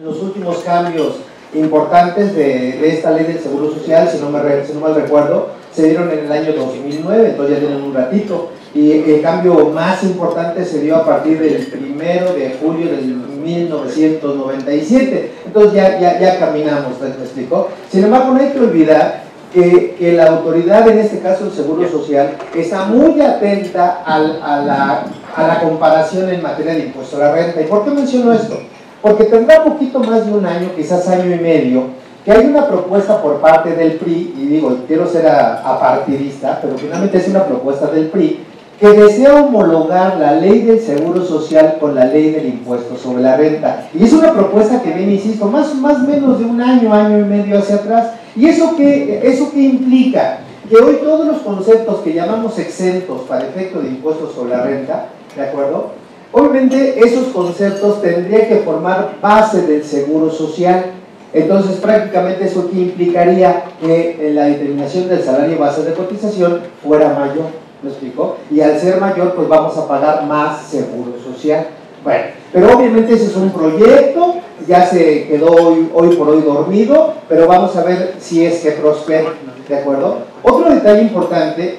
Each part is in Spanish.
Los últimos cambios importantes de esta ley del Seguro Social, si no mal recuerdo, se dieron en el año 2009, entonces ya tienen un ratito, y el cambio más importante se dio a partir del 1 de julio del 1997, entonces ya caminamos, ¿me explico? Sin embargo, no hay que olvidar que la autoridad, en este caso el Seguro Social, está muy atenta a la comparación en materia de impuesto a la renta. ¿Y por qué menciono esto? Porque tendrá poquito más de un año, quizás año y medio, que hay una propuesta por parte del PRI, y digo, quiero ser apartidista, pero finalmente es una propuesta del PRI, que desea homologar la ley del Seguro Social con la ley del impuesto sobre la renta. Y es una propuesta que viene, insisto, más o menos de un año y medio hacia atrás. ¿Y eso qué implica? Que hoy todos los conceptos que llamamos exentos para efecto de impuestos sobre la renta, ¿de acuerdo? Obviamente esos conceptos tendrían que formar base del Seguro Social. Entonces prácticamente eso que implicaría que la determinación del salario base de cotización fuera mayor. ¿Me explico? Y al ser mayor, pues vamos a pagar más Seguro Social. Bueno, pero obviamente ese es un proyecto, ya se quedó hoy por hoy dormido, pero vamos a ver si es que prospera, ¿de acuerdo? Otro detalle importante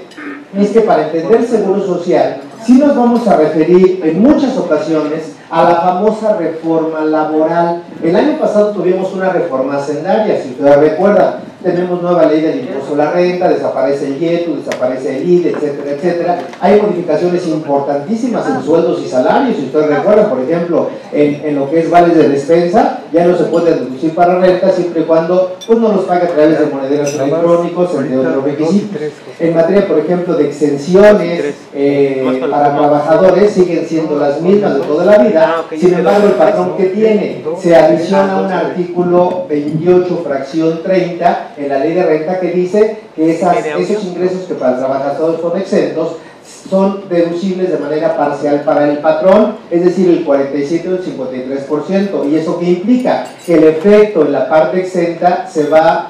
es que para entender el Seguro Social, sí nos vamos a referir en muchas ocasiones a la famosa reforma laboral. El año pasado tuvimos una reforma hacendaria, si ustedes recuerdan, tenemos nueva ley del impuesto a la renta, desaparece el IETU, desaparece el IDE, etcétera, etcétera. Hay modificaciones importantísimas en sueldos y salarios, si ustedes recuerdan, por ejemplo, en lo que es vales de despensa, ya no se puede deducir para renta siempre y cuando pues, no los pague a través de monederos electrónicos, entre otros requisitos. En materia, por ejemplo, de exenciones para trabajadores, siguen siendo las mismas de toda la vida. Sin embargo, el patrón que tiene, se adiciona un artículo 28, fracción 30, en la ley de renta que dice que esos ingresos que para el trabajador son exentos son deducibles de manera parcial para el patrón, es decir, el 47 o el 53%. ¿Y eso qué implica? Que el efecto en la parte exenta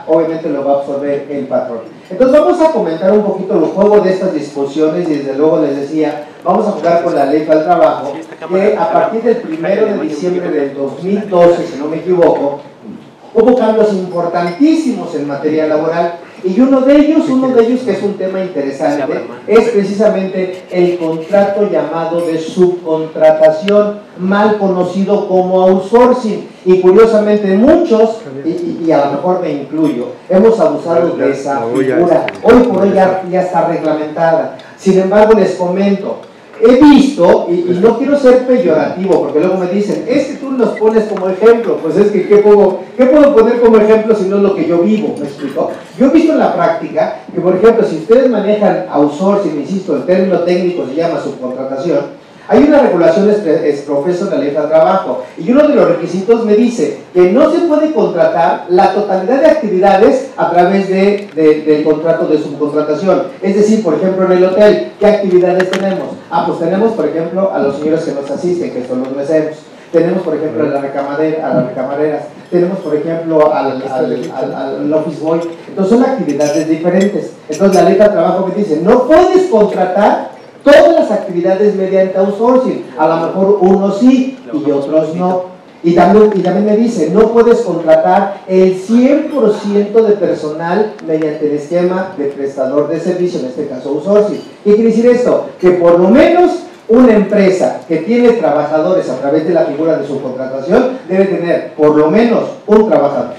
obviamente lo va a absorber el patrón. Entonces vamos a comentar un poquito los juegos de estas disposiciones y desde luego les decía, vamos a jugar con la ley para el trabajo, que a partir del 1 de diciembre del 2012, si no me equivoco, hubo cambios importantísimos en materia laboral y uno de ellos que es un tema interesante es precisamente el contrato llamado de subcontratación, mal conocido como outsourcing, y curiosamente muchos, y a lo mejor me incluyo, hemos abusado de esa figura. Hoy por hoy ya está reglamentada. Sin embargo, les comento, he visto, y no quiero ser peyorativo, porque luego me dicen, es que tú nos pones como ejemplo, pues es que ¿qué puedo poner como ejemplo si no es lo que yo vivo? ¿Me explico? Yo he visto en la práctica que, por ejemplo, si ustedes manejan outsourcing, insisto, el término técnico se llama subcontratación, hay una regulación exprofeso en la ley del trabajo, y uno de los requisitos me dice que no se puede contratar la totalidad de actividades a través del contrato de subcontratación. Es decir, por ejemplo, en el hotel, ¿qué actividades tenemos? Pues tenemos, por ejemplo, a los señores que nos asisten, que son los meseros. Tenemos, por ejemplo, a las recamareras. Tenemos, por ejemplo, al office boy. Entonces, son actividades diferentes. Entonces, la ley del trabajo me dice, no puedes contratar todas las actividades mediante outsourcing. A lo mejor unos sí y otros no. Y también me dice, no puedes contratar el 100% de personal mediante el esquema de prestador de servicio, en este caso outsourcing. ¿Qué quiere decir esto? Que por lo menos una empresa que tiene trabajadores a través de la figura de subcontratación debe tener por lo menos un trabajador.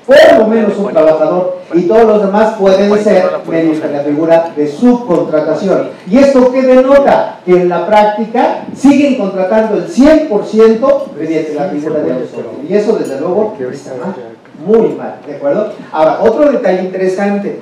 Por lo menos un trabajador, y todos los demás pueden ser mediante la figura de subcontratación. ¿Y esto qué denota? Que en la práctica siguen contratando el 100% mediante la figura de outsourcing. Y eso desde luego está mal, muy mal, ¿de acuerdo? Ahora, otro detalle interesante.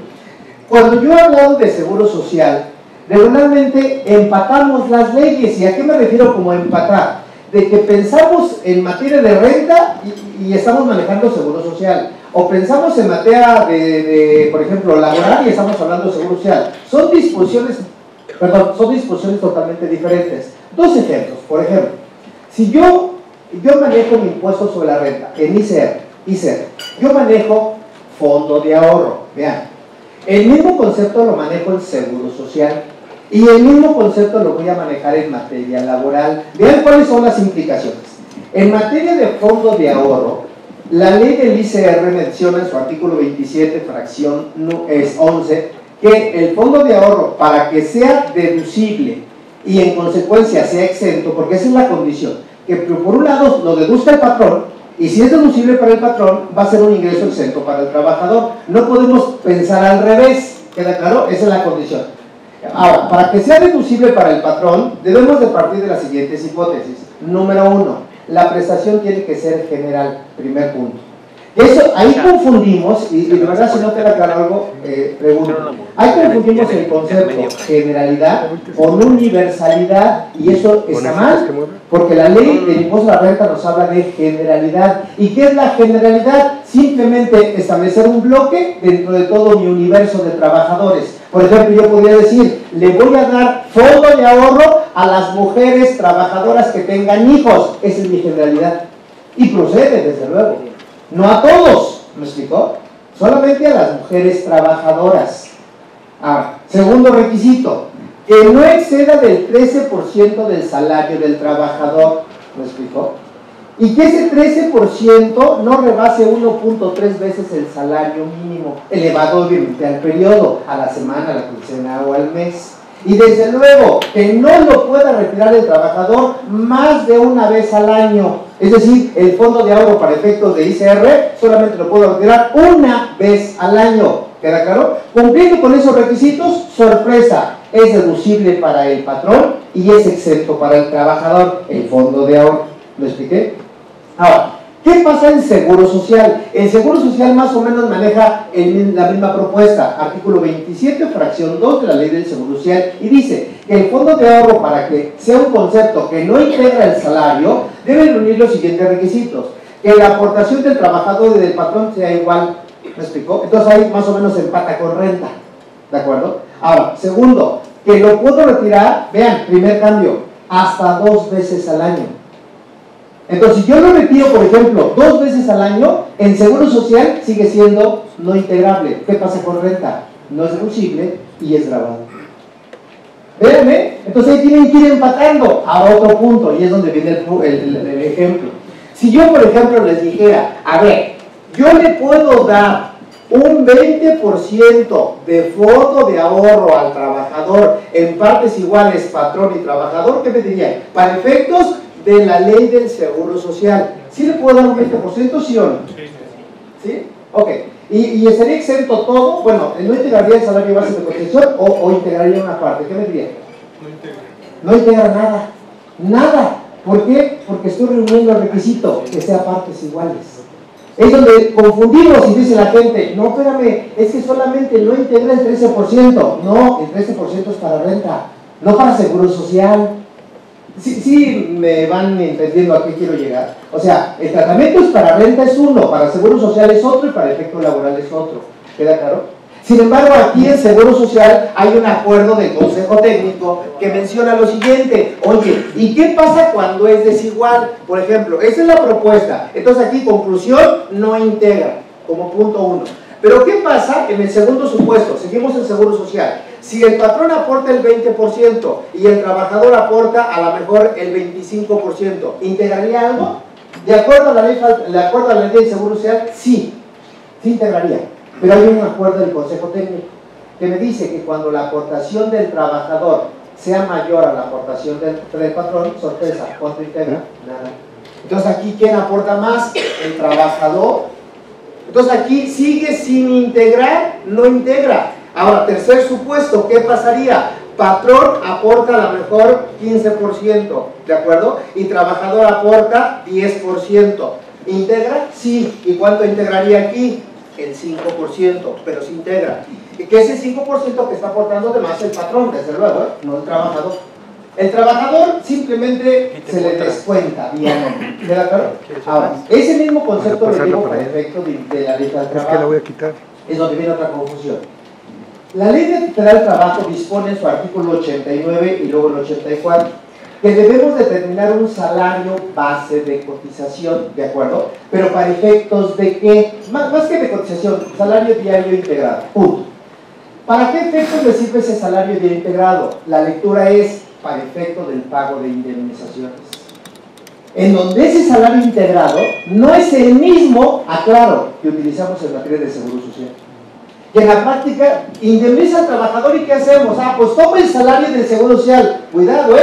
Cuando yo he hablado de seguro social, regularmente empatamos las leyes. ¿Y a qué me refiero como empatar? De que pensamos en materia de renta y estamos manejando seguro social, o pensamos en materia por ejemplo, laboral y estamos hablando de seguro social. Son disposiciones totalmente diferentes. Dos ejemplos. Por ejemplo, si yo manejo mi impuesto sobre la renta en ISR, yo manejo fondo de ahorro. Vean, el mismo concepto lo manejo en seguro social. Y el mismo concepto lo voy a manejar en materia laboral. Vean cuáles son las implicaciones. En materia de fondo de ahorro, La ley del ICR menciona en su artículo 27, fracción 11, que el fondo de ahorro, para que sea deducible y en consecuencia sea exento, porque esa es la condición, que por un lado lo deduzca el patrón, y si es deducible para el patrón, va a ser un ingreso exento para el trabajador. No podemos pensar al revés, ¿queda claro? Esa es la condición. Ahora, para que sea deducible para el patrón, debemos de partir de las siguientes hipótesis. Número 1, la prestación tiene que ser general, primer punto. Eso, ahí confundimos, y de verdad si no te aclaro algo, pregunto. Ahí confundimos el concepto generalidad con universalidad, y eso está mal, porque la ley del impuesto a la renta nos habla de generalidad. ¿Y qué es la generalidad? Simplemente establecer un bloque dentro de todo mi universo de trabajadores. Por ejemplo, yo podría decir, le voy a dar fondo de ahorro a las mujeres trabajadoras que tengan hijos. Esa es mi generalidad. Y procede, desde luego. No a todos, ¿me explicó? Solamente a las mujeres trabajadoras. Segundo requisito, que no exceda del 13% del salario del trabajador, ¿me explicó? Y que ese 13% no rebase 1.3 veces el salario mínimo, elevado obviamente al periodo, a la semana, a la quincena o al mes. Y desde luego, que no lo pueda retirar el trabajador más de una vez al año. Es decir, el fondo de ahorro para efectos de ICR solamente lo puedo retirar una vez al año. ¿Queda claro? Cumpliendo con esos requisitos, sorpresa, es deducible para el patrón y es exento para el trabajador el fondo de ahorro. ¿Lo expliqué? Ahora, ¿qué pasa en Seguro Social? El Seguro Social más o menos maneja la misma propuesta, artículo 27, fracción 2 de la ley del Seguro Social, y dice que el fondo de ahorro, para que sea un concepto que no integra el salario, debe reunir los siguientes requisitos: que la aportación del trabajador y del patrón sea igual. ¿Me explicó? Entonces ahí más o menos empata con renta, ¿de acuerdo? Ahora, segundo, que lo puedo retirar, vean, primer cambio, hasta 2 veces al año. Entonces, si yo lo retiro, por ejemplo, 2 veces al año, en Seguro Social sigue siendo no integrable. ¿Qué pasa con renta? No es deducible y es grabado. Véanme, entonces ahí tienen que ir empatando a otro punto, y es donde viene el ejemplo. Si yo, por ejemplo, les dijera, a ver, yo le puedo dar un 20% de fondo de ahorro al trabajador en partes iguales, patrón y trabajador, ¿qué me dirían? Para efectos de la ley del Seguro Social, ¿sí le puedo dar un 20%, sí o no? ¿Sí? Ok. ¿Y estaría exento todo? Bueno, ¿no integraría el salario base de cotización o integraría una parte? ¿Qué me diría? No integra nada. Nada. ¿Por qué? Porque estoy reuniendo el requisito que sea partes iguales. Es donde confundimos y dice la gente, no, espérame, es que solamente no integra el 13%. No, el 13% es para renta, no para Seguro Social. Sí, me van entendiendo a qué quiero llegar. O sea, el tratamiento es para renta es uno, para Seguro Social es otro y para efecto laboral es otro. ¿Queda claro? Sin embargo, aquí en Seguro Social hay un acuerdo del Consejo Técnico que menciona lo siguiente: oye, ¿y qué pasa cuando es desigual? Por ejemplo, esa es la propuesta. Entonces aquí, conclusión, no integra, como punto 1. Pero ¿qué pasa en el segundo supuesto? Seguimos en Seguro Social. Si el patrón aporta el 20% y el trabajador aporta a lo mejor el 25%, ¿integraría algo? De acuerdo a la ley del Seguro Social, sí integraría. Pero hay un acuerdo del Consejo Técnico que me dice que cuando la aportación del trabajador sea mayor a la aportación del patrón, sorpresa, ¿cuánto integra? Nada. Entonces aquí, ¿quién aporta más? El trabajador. Entonces aquí sigue sin integrar, no integra. Ahora, tercer supuesto, ¿qué pasaría? Patrón aporta a lo mejor 15%, ¿de acuerdo? Y trabajador aporta 10%. ¿Integra? Sí. ¿Y cuánto integraría aquí? El 5%, pero se integra. Y que ese 5% que está aportando además el patrón, desde luego, no el trabajador. El trabajador simplemente se le descuenta, bien, ¿queda claro? Ahora, ese mismo concepto lo digo para efecto de la ley del trabajo. Es que la voy a quitar. Es donde viene otra confusión. La ley del trabajo dispone en su artículo 89 y luego el 84 que debemos determinar un salario base de cotización, ¿de acuerdo? Pero para efectos de qué, más que de cotización, salario diario integrado, punto. ¿Para qué efectos le sirve ese salario diario integrado? La lectura es para efecto del pago de indemnizaciones. en donde ese salario integrado no es el mismo, aclaro, que utilizamos en materia de seguro social. Y en la práctica, indemniza al trabajador y ¿qué hacemos? Ah, pues toma el salario del seguro social. Cuidado,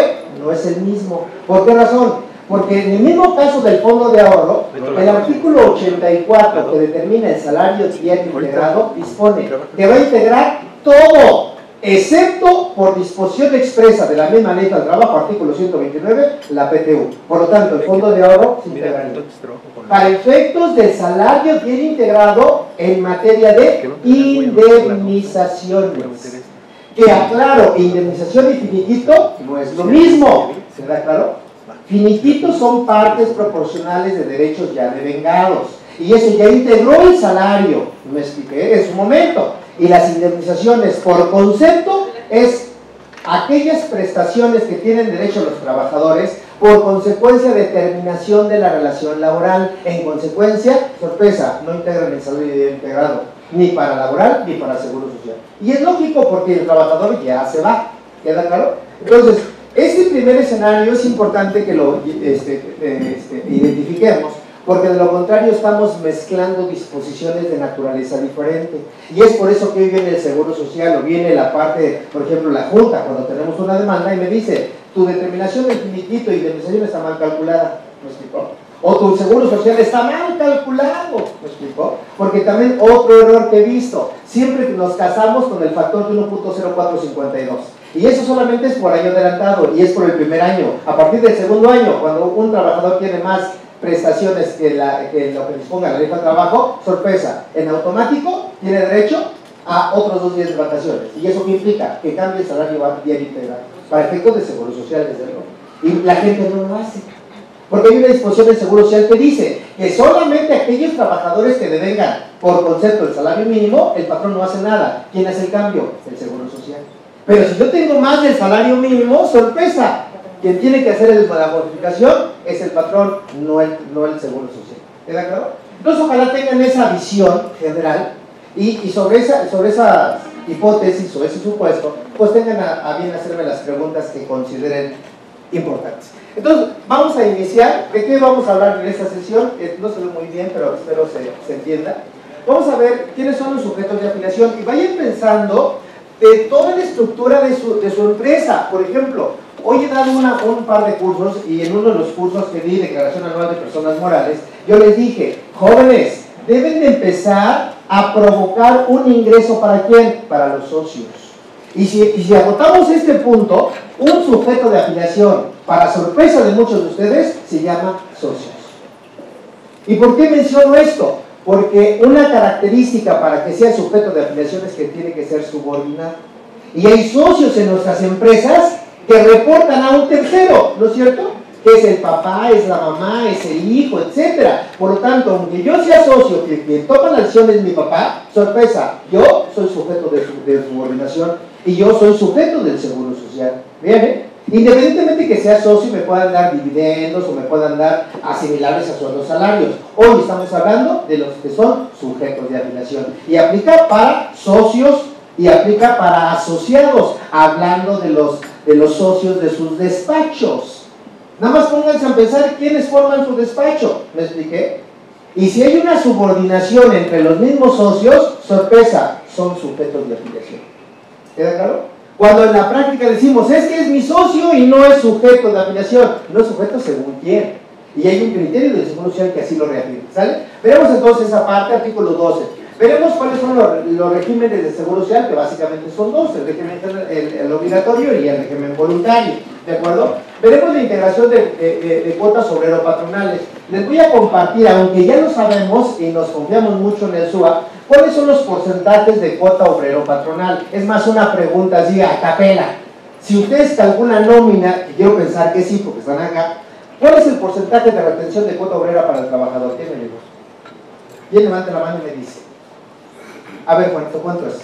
no es el mismo. ¿Por qué razón? Porque en el mismo caso del fondo de ahorro, el artículo 84 que determina el salario diario integrado dispone que va a integrar todo, excepto por disposición expresa de la misma ley del trabajo, artículo 129, la PTU. Por lo tanto, el fondo de ahorro se integraría para efectos del salario bien integrado en materia de indemnizaciones. Que aclaro, indemnización y finiquito no es lo mismo. ¿Se da claro? Finiquitos son partes proporcionales de derechos ya devengados. Y eso ya integró el salario, me expliqué en su momento. Y las indemnizaciones, por concepto, es aquellas prestaciones que tienen derecho los trabajadores por consecuencia de terminación de la relación laboral. En consecuencia, sorpresa, no integran el salario integrado, ni para laboral ni para seguro social. Y es lógico porque el trabajador ya se va. ¿Queda claro? Entonces, este primer escenario es importante que lo identifiquemos, porque de lo contrario estamos mezclando disposiciones de naturaleza diferente. Y es por eso que hoy viene el seguro social o viene la parte, por ejemplo, la junta, cuando tenemos una demanda y me dice, tu determinación del finiquito y de indemnización está mal calculada. ¿Me explicó? O tu seguro social está mal calculado. ¿Me explicó? Porque también otro error que he visto, siempre nos casamos con el factor de 1.0452. Y eso solamente es por año adelantado y es por el primer año. A partir del segundo año, cuando un trabajador tiene más prestaciones que lo que disponga la ley del trabajo, sorpresa, en automático tiene derecho a otros 2 días de vacaciones. ¿Y eso qué implica? Que cambie el salario diario integral para efectos de seguro social, desde luego. Y la gente no lo hace. Porque hay una disposición del seguro social que dice que solamente aquellos trabajadores que devengan por concepto el salario mínimo, el patrón no hace nada. ¿Quién hace el cambio? El seguro social. Pero si yo tengo más del salario mínimo, sorpresa, quien tiene que hacer la modificación es el patrón, no el seguro social. ¿Queda claro? Entonces ojalá tengan esa visión general y sobre esa hipótesis o ese supuesto, pues tengan a bien hacerme las preguntas que consideren importantes. Entonces, vamos a iniciar. ¿De qué vamos a hablar en esta sesión? No se ve muy bien, pero espero se entienda. Vamos a ver quiénes son los sujetos de afiliación y vayan pensando de toda la estructura de su empresa. Por ejemplo, hoy he dado un par de cursos y en uno de los cursos que di, Declaración Anual de Personas Morales, yo les dije, jóvenes, deben de empezar a provocar un ingreso ¿para quién? Para los socios. Y si agotamos este punto, un sujeto de afiliación, para sorpresa de muchos de ustedes, se llama socios. ¿Y por qué menciono esto? Porque una característica para que sea sujeto de afiliación es que tiene que ser subordinado. Y hay socios en nuestras empresas que reportan a un tercero, ¿no es cierto? Que es el papá, es la mamá, es el hijo, etc. Por lo tanto, aunque yo sea socio, que toma la decisión es mi papá, sorpresa, yo soy sujeto de subordinación y yo soy sujeto del seguro social. ¿Bien? Independientemente que sea socio, me puedan dar dividendos o me puedan dar asimilables a sueldos salarios. Hoy estamos hablando de los que son sujetos de afiliación. Y aplica para socios y aplica para asociados, hablando de los socios de sus despachos. Nada más pónganse a pensar quiénes forman su despacho. ¿Me expliqué? Y si hay una subordinación entre los mismos socios, sorpresa, son sujetos de afiliación. ¿Queda claro? Cuando en la práctica decimos, es que es mi socio y no es sujeto de afiliación. No es sujeto según quién. Y hay un criterio del Seguro Social que así lo reafirma. ¿Sale? Veremos entonces esa parte, artículo 12. Veremos cuáles son los regímenes de Seguro Social, que básicamente son dos, el régimen el obligatorio y el régimen voluntario. ¿De acuerdo? Veremos la integración de cuotas obrero-patronales. Les voy a compartir, aunque ya lo sabemos y nos confiamos mucho en el SUA, ¿cuáles son los porcentajes de cuota obrero-patronal? Es más una pregunta así a capela. Si ustedes calculan nómina, y quiero pensar que sí, porque están acá, ¿cuál es el porcentaje de retención de cuota obrera para el trabajador? ¿Quién me dijo? ¿Quién levanta la mano y me dice? A ver, ¿cuánto es?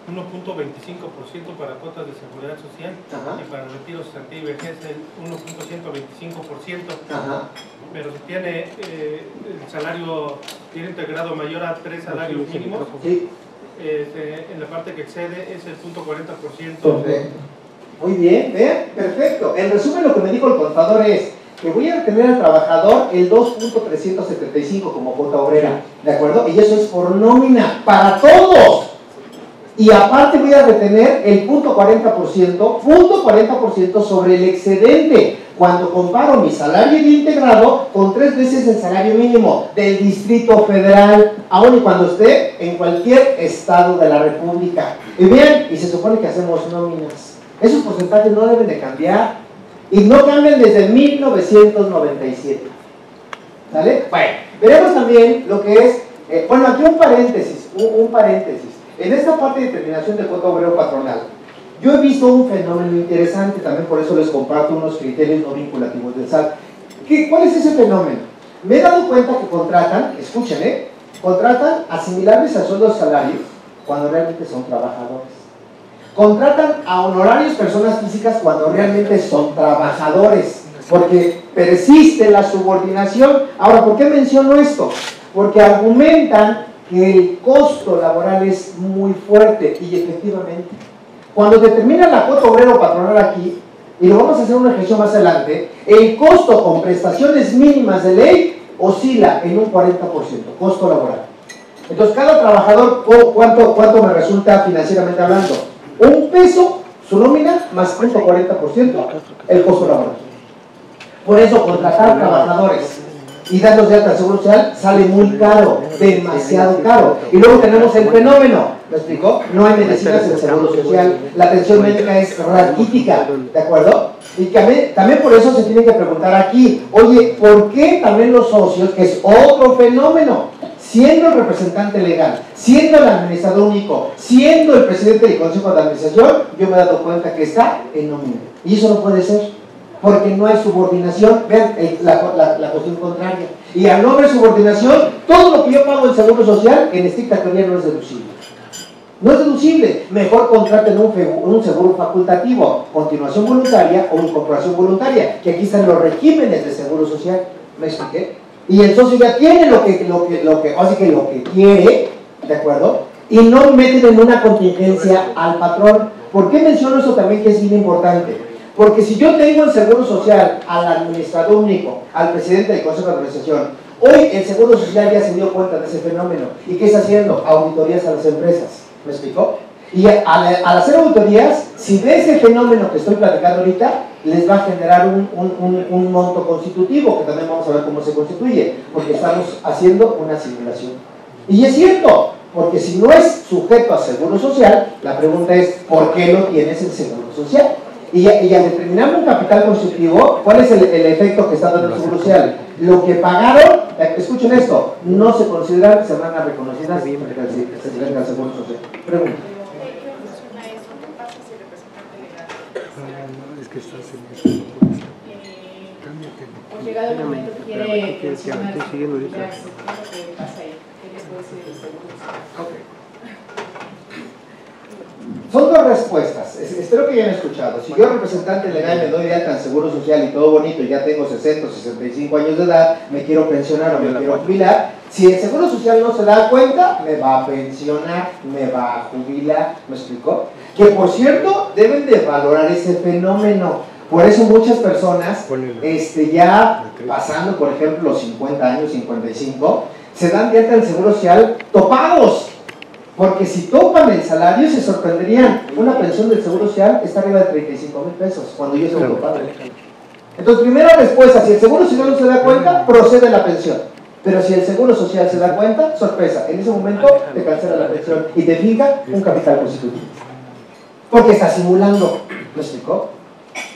1.25% para cuotas de seguridad social. Ajá. Y para retiros cesantía y vejez el 1.125%. Pero si tiene el salario tiene integrado mayor a 3 salarios mínimos, sí. En la parte que excede es el 0.40%. Perfecto. Muy bien, vean, perfecto. En resumen, lo que me dijo el contador es, que voy a retener al trabajador el 2.375 como cuota obrera, ¿de acuerdo? Y eso es por nómina, para todos. Y aparte voy a retener el 0.40% sobre el excedente, cuando comparo mi salario integrado con 3 veces el salario mínimo del Distrito Federal, aun y cuando esté en cualquier estado de la República. Y bien, y se supone que hacemos nóminas. Esos porcentajes no deben de cambiar, y no cambian desde 1997. ¿Sale? Bueno, veremos también lo que es, bueno, aquí un paréntesis. En esta parte de determinación de cuota obrero patronal, yo he visto un fenómeno interesante, también por eso les comparto unos criterios no vinculativos del SAT. ¿Cuál es ese fenómeno? Me he dado cuenta que contratan, escuchen, contratan asimilables a sueldos salarios cuando realmente son trabajadores. Contratan a honorarios personas físicas cuando realmente son trabajadores, porque persiste la subordinación. Ahora, ¿por qué menciono esto? Porque argumentan que el costo laboral es muy fuerte, y efectivamente, cuando determina la cuota obrero patronal aquí, y lo vamos a hacer un ejercicio más adelante, el costo con prestaciones mínimas de ley oscila en un 40%, costo laboral. Entonces, cada trabajador, ¿cuánto me resulta financieramente hablando? Un peso, su nómina, más 0.40%, el costo laboral. Por eso, contratar trabajadores y darlos de alta al Seguro Social sale muy caro, demasiado caro. Y luego tenemos el fenómeno, ¿me explicó? No hay medicinas en el Seguro Social, la atención médica es raquítica, ¿de acuerdo? Y también por eso se tiene que preguntar aquí, oye, ¿por qué también los socios, que es otro fenómeno, siendo el representante legal, siendo el administrador único, siendo el presidente del Consejo de Administración, yo me he dado cuenta que está en nómina? Y eso no puede ser, porque no hay subordinación. Vean la cuestión contraria. Y al no haber subordinación, todo lo que yo pago en Seguro Social, en estricta teoría no es deducible. No es deducible. Mejor contraten un seguro facultativo, continuación voluntaria o incorporación voluntaria, que aquí están los regímenes de Seguro Social. ¿Me expliqué? Y el socio ya tiene lo que quiere, ¿de acuerdo? Y no meten en una contingencia al patrón. ¿Por qué menciono eso también, que es bien importante? Porque si yo tengo el Seguro Social al administrador único, al presidente del Consejo de Administración, hoy el Seguro Social ya se dio cuenta de ese fenómeno. ¿Y qué está haciendo? Auditorías a las empresas. ¿Me explicó? Y al hacer auditorías, si ve ese fenómeno que estoy platicando ahorita, les va a generar un monto constitutivo, que también vamos a ver cómo se constituye, porque estamos haciendo una simulación. Y es cierto, porque si no es sujeto a Seguro Social, la pregunta es, ¿por qué no tienes el Seguro Social? Y al determinar un capital constitutivo, ¿cuál es el efecto que está dando el Seguro Social? Lo que pagaron, escuchen esto, no se consideran semanas reconocidas al Seguro Social. Pregunta. Pues llegado el momento que quiere pensionar, ¿qué pasa ahí? ¿Qué les puede decir el Seguro Social? Son dos respuestas, espero que hayan escuchado. Si yo, representante legal, me doy de alta en Seguro Social y todo bonito, ya tengo 60 o 65 años de edad, me quiero pensionar o me quiero jubilar, si el Seguro Social no se da cuenta, me va a pensionar, me va a jubilar. ¿Me explicó? Que por cierto, deben de valorar ese fenómeno. Por eso muchas personas, ya pasando, por ejemplo, los 50 años, 55, se dan de alta en Seguro Social topados. Porque si topan el salario, se sorprenderían. Una pensión del Seguro Social está arriba de 35,000 pesos cuando yo soy topado. Entonces, primera respuesta: si el Seguro Social no se da cuenta, procede la pensión. Pero si el Seguro Social se da cuenta, sorpresa, en ese momento te cancela la pensión y te fija un capital constitutivo. Porque está simulando. ¿Me explicó?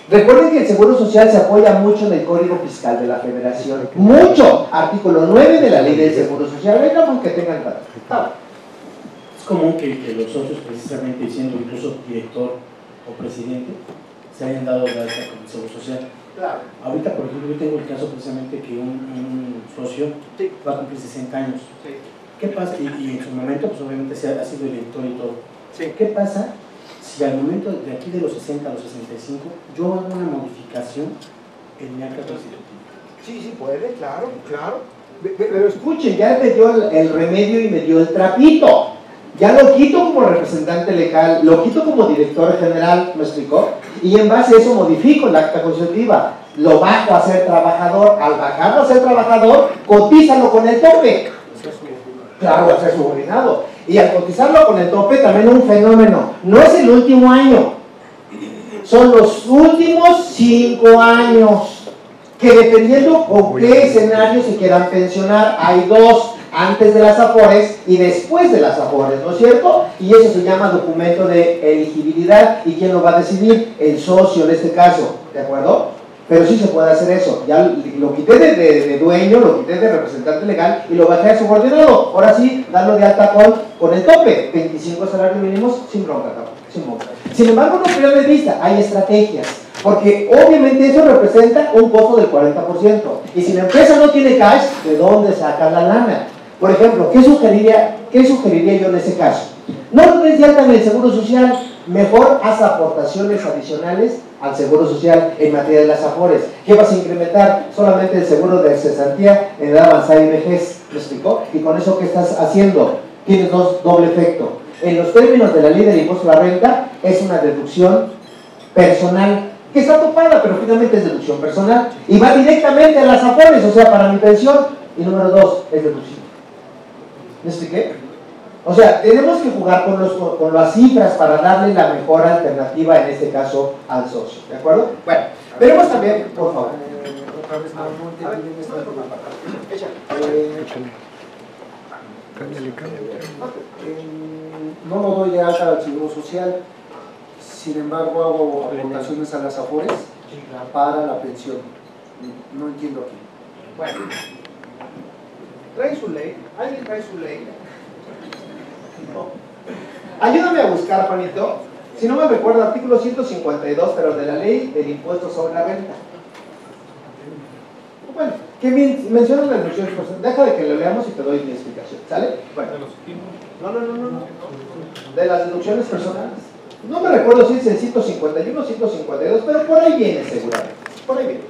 Recuerden que el Seguro Social se apoya mucho en el Código Fiscal de la Federación. Mucho. Artículo 9 de la Ley del Seguro Social. Venga, que tengan datos. Es común que los socios, precisamente siendo incluso director o presidente, se hayan dado de alta con el Seguro Social. Claro. Ahorita, por ejemplo, yo tengo el caso precisamente que un socio va a cumplir 60 años. Sí. ¿Qué pasa? Y en su momento, pues obviamente ha sido director y todo. Sí. ¿Qué pasa si al momento de aquí de los 60 a los 65 yo hago una modificación en mi acta constitutiva? Sí, puede, claro. Pero escuchen, ya me dio el remedio y me dio el trapito. Ya lo quito como representante legal, lo quito como director general, ¿me explicó? Y en base a eso modifico la acta constitutiva. lo bajo a ser trabajador. Al bajarlo a ser trabajador, cotízalo con el tope. Claro, a ser subordinado. Y al cotizarlo con el tope, también un fenómeno. No es el último año, son los últimos 5 años, que dependiendo con qué escenario se quieran pensionar, hay dos, antes de las afores y después de las afores, ¿no es cierto? Y eso se llama documento de elegibilidad. ¿Y quién lo va a decidir? El socio en este caso, ¿de acuerdo? Pero sí se puede hacer eso. Ya lo quité de dueño, lo quité de representante legal y lo bajé a subordinado. Ahora sí, darlo de alta con el tope, 25 salarios mínimos, sin bronca, sin bronca. Sin embargo, no pierdan de vista, hay estrategias, porque obviamente eso representa un costo del 40%. Y si la empresa no tiene cash, ¿de dónde saca la lana? Por ejemplo, ¿qué sugeriría yo en ese caso? No lo des de alta en el Seguro Social, mejor haz aportaciones adicionales al Seguro Social en materia de las afores. ¿Qué vas a incrementar? Solamente el seguro de cesantía en edad avanzada y vejez, ¿me explicó? Y con eso, ¿qué estás haciendo? Tienes doble efecto. En los términos de la ley del impuesto a la renta, es una deducción personal, que está topada, pero finalmente es deducción personal, y va directamente a las afores, o sea, para mi pensión, y número 2, es deducción. ¿Me expliqué? O sea, tenemos que jugar con las cifras para darle la mejor alternativa, en este caso, al socio, ¿de acuerdo? Bueno, veremos también, por favor. Otra vez, no lo doy de alta al Seguro Social, sin embargo hago aportaciones a las afores para la pensión. No entiendo aquí. Bueno, trae su ley, alguien trae su ley. No. Ayúdame a buscar, Juanito. Si no me recuerdo, artículo 152, pero de la ley del impuesto sobre la renta. Bueno, que menciona las deducciones personales. Deja de que lo leamos y te doy mi explicación, ¿sale? Bueno. No. De las deducciones personales. No me recuerdo si es el 151 o 152, pero por ahí viene seguramente. Por ahí viene.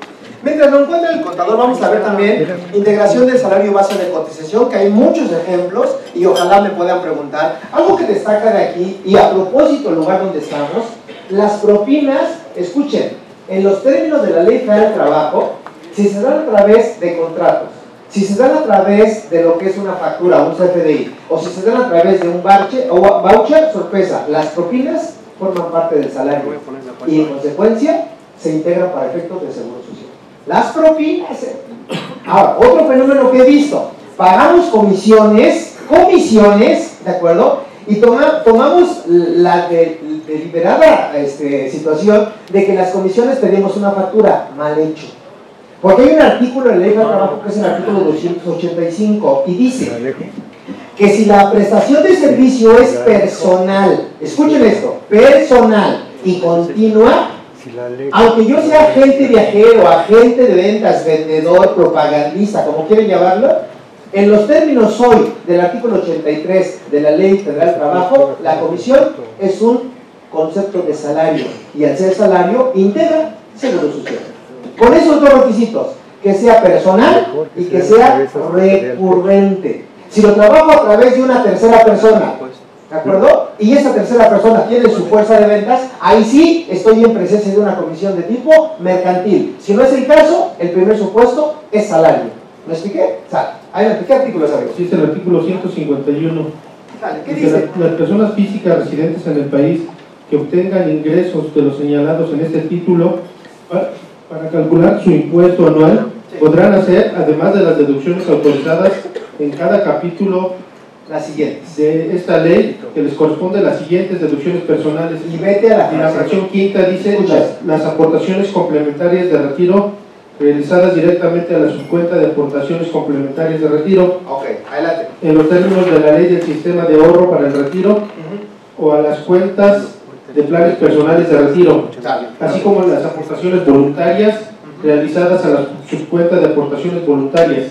Mientras lo encuentra el contador, vamos a ver también integración del salario base de cotización, que hay muchos ejemplos y ojalá me puedan preguntar. Algo que destaca de aquí, y a propósito del lugar donde estamos, las propinas, escuchen, en los términos de la Ley Federal del Trabajo, si se dan a través de contratos, si se dan a través de lo que es una factura, un CFDI, o si se dan a través de un voucher, sorpresa, las propinas forman parte del salario y en consecuencia se integran para efectos de seguro social. Las propinas. Ahora, otro fenómeno que he visto, pagamos comisiones, ¿de acuerdo? Y tomamos la deliberada situación de que las comisiones pedimos una factura, mal hecho. Porque hay un artículo en la Ley del Trabajo que es el artículo 285 y dice que si la prestación de servicio es personal, escuchen esto, personal y continua, aunque yo sea agente viajero, agente de ventas, vendedor, propagandista, como quieren llamarlo, en los términos hoy del artículo 83 de la Ley Federal del Trabajo, la comisión es un concepto de salario y al ser salario integra seguro social. Con esos dos requisitos, que sea personal y que sea recurrente. Si lo trabajo a través de una tercera persona, ¿de acuerdo? Y esa tercera persona tiene su fuerza de ventas, ahí sí estoy en presencia de una comisión de tipo mercantil. Si no es el caso, el primer supuesto es salario. ¿Me expliqué? ¿Qué artículo es? Sí, es el artículo 151. Dale, ¿qué dice? Las personas físicas residentes en el país que obtengan ingresos de los señalados en este título para calcular su impuesto anual, podrán hacer, además de las deducciones autorizadas en cada capítulo las siguientes de esta ley, que les corresponde las siguientes deducciones personales. Y vete a la fracción quinta dice las aportaciones complementarias de retiro realizadas directamente a la subcuenta de aportaciones complementarias de retiro. Ok, adelante. En los términos de la ley del sistema de ahorro para el retiro, o a las cuentas de planes personales de retiro, así como las aportaciones voluntarias realizadas a la subcuenta de aportaciones voluntarias.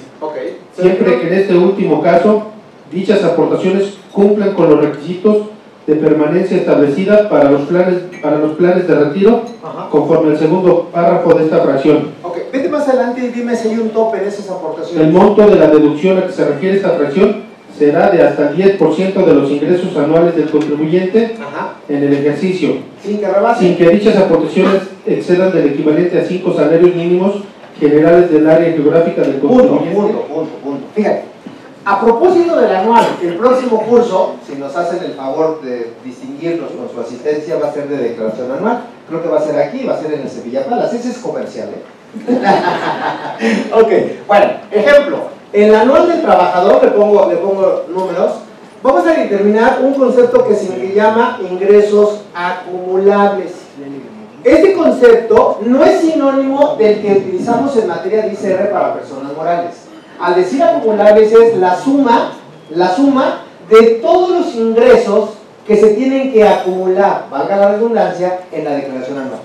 Siempre que en este último caso dichas aportaciones cumplan con los requisitos de permanencia establecida para los planes de retiro, conforme al segundo párrafo de esta fracción. Vete más adelante y dime si hay un tope en esas aportaciones. El monto de la deducción a que se refiere esta fracción será de hasta el 10% de los ingresos anuales del contribuyente en el ejercicio, sin que rebase, sin que dichas aportaciones excedan del equivalente a 5 salarios mínimos generales del área geográfica del contribuyente. Punto. Fíjate, a propósito del anual, el próximo curso, si nos hacen el favor de distinguirnos con su asistencia, va a ser de declaración anual. Creo que va a ser aquí, va a ser en el Sevilla Palace. Ese es comercial, Ok, bueno, ejemplo. En el anual del trabajador, le pongo números. Vamos a determinar un concepto que se llama ingresos acumulables. Este concepto no es sinónimo del que utilizamos en materia de ICR para personas morales. Al decir acumulables es la suma de todos los ingresos que se tienen que acumular, valga la redundancia, en la declaración anual,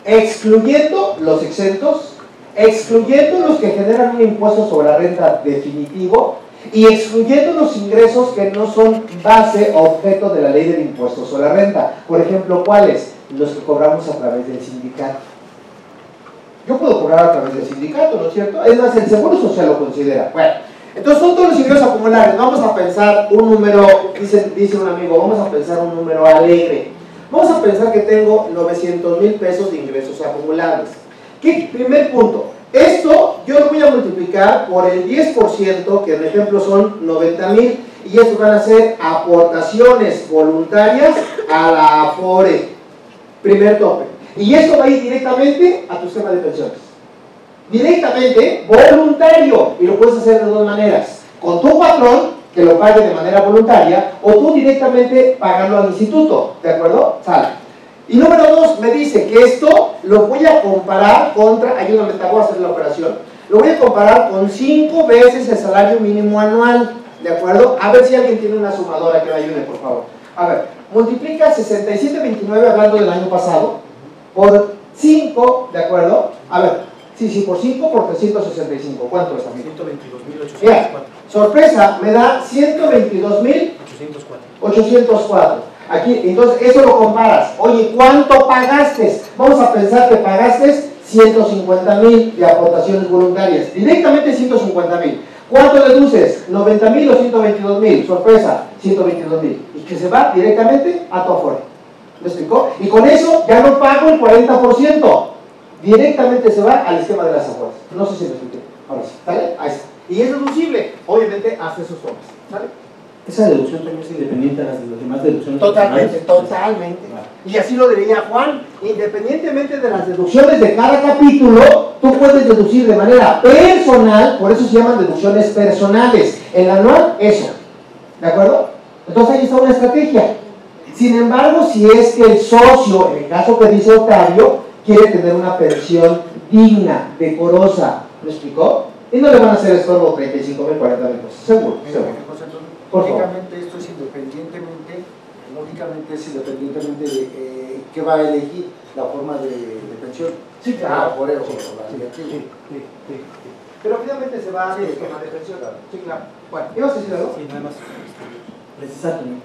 excluyendo los exentos, excluyendo los que generan un impuesto sobre la renta definitivo y excluyendo los ingresos que no son base o objeto de la ley del impuesto sobre la renta. Por ejemplo, ¿cuáles? Los que cobramos a través del sindicato. Yo puedo cobrar a través del sindicato, ¿no es cierto? Es más, el Seguro Social lo considera. Bueno, entonces son todos los ingresos acumulables. Vamos a pensar un número, dice un amigo, vamos a pensar un número alegre. Vamos a pensar que tengo 900,000 pesos de ingresos acumulables. ¿Qué? Primer punto. Esto yo lo voy a multiplicar por el 10%, que en ejemplo son 90,000, y estos van a ser aportaciones voluntarias a la AFORE. Primer tope. Y esto va a ir directamente a tu esquema de pensiones. Directamente, voluntario. Y lo puedes hacer de dos maneras. Con tu patrón, que lo pague de manera voluntaria, o tú directamente pagarlo al instituto. ¿De acuerdo? Sale. Y número 2, me dice que esto lo voy a comparar contra, ayúdame, te voy a hacer la operación, lo voy a comparar con 5 veces el salario mínimo anual. ¿De acuerdo? A ver si alguien tiene una sumadora que me ayude, por favor. A ver, multiplica 67.29, hablando del año pasado, por 5, ¿de acuerdo? A ver, sí, por 5 por 365. ¿Cuánto es, amigo? 122.804. Mira, sorpresa, me da 122.804. Aquí, entonces, eso lo comparas. Oye, ¿cuánto pagaste? Vamos a pensar que pagaste 150,000 de aportaciones voluntarias. Directamente 150,000. ¿Cuánto deduces? 90,000 o 122,000. Sorpresa, 122,000. Y que se va directamente a tu Afore. ¿Me explicó? Y con eso ya no pago el 40%. Directamente se va al esquema de las Afores. No sé si me expliqué. Ahora sí, ¿sale? Ahí está. Y es deducible. Obviamente, hasta esos tomas. ¿Sale? ¿Esa deducción también es independiente a las demás deducciones? Totalmente. Y así lo diría Juan. Independientemente de las deducciones de cada capítulo, tú puedes deducir de manera personal, por eso se llaman deducciones personales. El anual, eso. ¿De acuerdo? Entonces ahí está una estrategia. Sin embargo, si es que el socio, en el caso que dice Octavio, quiere tener una pensión digna, decorosa, ¿me explicó? Y no le van a hacer estorbo 35,000, 40,000 pesos. Seguro. Lógicamente esto es independientemente de qué va a elegir la forma de pensión. Sí, claro. Por eso, Sí. Pero finalmente se va al esquema de pensión. Sí, claro. Bueno, ¿ibas a decir algo? Sí, nada más precisar también.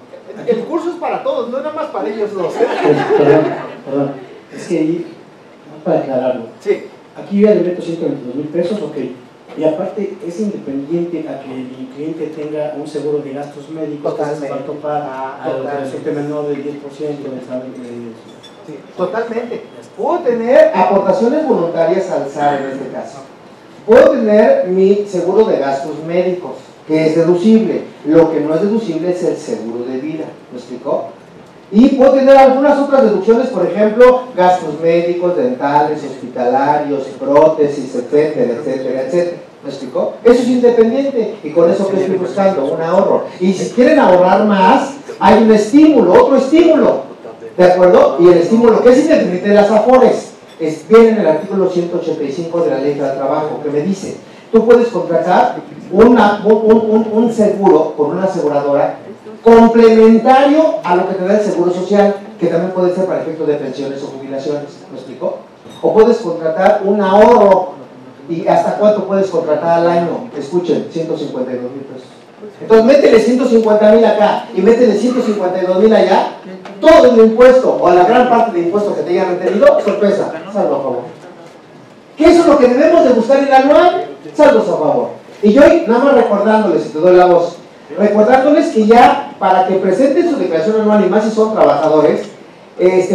El curso es para todos, no es nada más para ellos dos. Perdón. Es que ahí, para aclararlo. Sí. Aquí yo ya le meto 122,000 pesos, ok. Y aparte es independiente a que el cliente tenga un seguro de gastos médicos que hace falta para el resorte menor del 10% del salario. Sí, totalmente. Puedo tener aportaciones voluntarias al SAR en este caso. Puedo tener mi seguro de gastos médicos, que es deducible. Lo que no es deducible es el seguro de vida. ¿Me explicó? Y puedo tener algunas otras deducciones, por ejemplo, gastos médicos, dentales, hospitalarios, prótesis, etcétera. ¿Me explicó? Eso es independiente. Y con eso que estoy buscando, un ahorro. Y si quieren ahorrar más, hay un estímulo, otro estímulo. ¿De acuerdo? Y el estímulo que es independiente de las Afores viene en el artículo 185 de la Ley del Trabajo, que me dice, tú puedes contratar un seguro con una aseguradora complementario a lo que te da el Seguro Social, que también puede ser para efectos de pensiones o jubilaciones. ¿Me explicó? O puedes contratar un ahorro. ¿Y hasta cuánto puedes contratar al año? Escuchen, 152,000 pesos. Entonces métele 150,000 acá y métele 152,000 allá, todo el impuesto o la gran parte del impuesto que te hayan retenido, sorpresa, saldo a favor. ¿Qué es lo que debemos de buscar en el anual? Saldos a favor. Y yo hoy nada más recordándoles, y te doy la voz, recordándoles que ya para que presenten su declaración anual, y más si son trabajadores,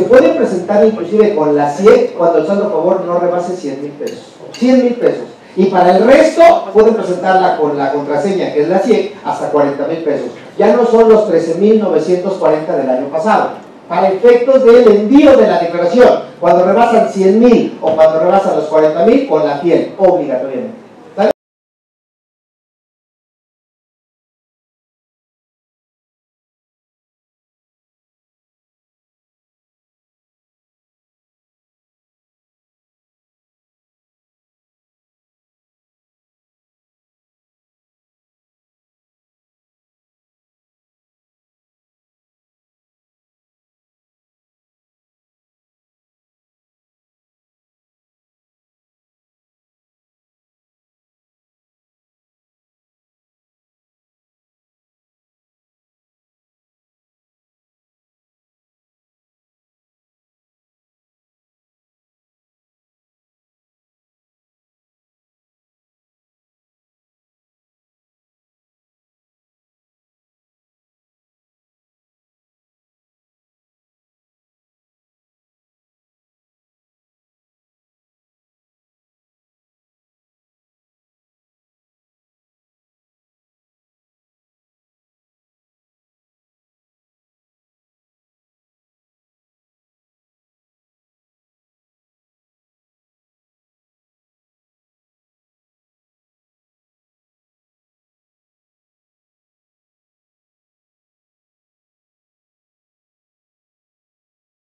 pueden presentar inclusive con la CIEC cuando el saldo a favor no rebase 100,000 pesos. 100,000 pesos. Y para el resto pueden presentarla con la contraseña, que es la CIEC, hasta 40,000 pesos. Ya no son los 13,940 del año pasado. Para efectos del envío de la declaración, cuando rebasan 100,000 o cuando rebasan los 40,000, con la FIEL, obligatoriamente.